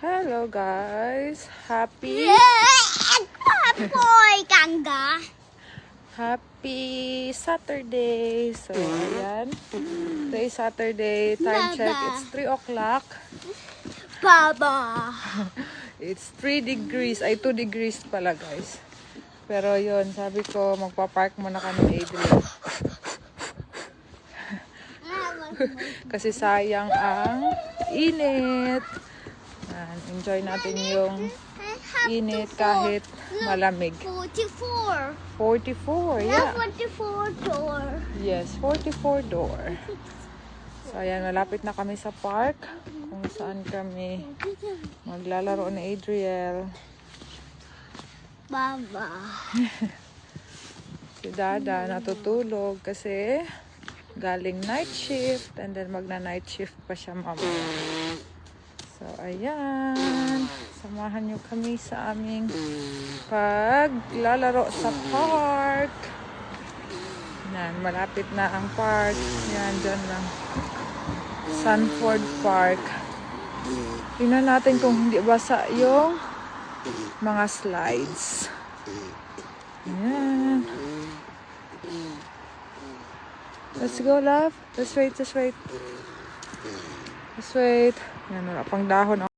Hello guys! Happy Boy, Ganga. Happy Saturday! So, ayan. Today is Saturday. Time check. It's 3 o'clock. Baba. It's 3 degrees. Ay, 2 degrees pala guys. Pero yun, sabi ko magpa-park muna kami Adrian. Kasi sayang ang init. Ayan, enjoy natin yung init kahit malamig. 44. 44, yeah. 44 door. Yes, 44 door. So, ayan, malapit na kami sa park kung saan kami maglalaro ni Adriel. Baba. Si Dada natutulog kasi galing night shift and then magna-night shift pa siya mamaya. So, ayan. Samahan nyo kami sa aming paglalaro sa park. Yan, malapit na ang park. Yan, dyan lang. Sanford Park. Tingnan natin kung hindi basa yung mga slides. Yan. Let's go, love. Let's wait, let's wait. Let's wait. Yan, wala pang dahon.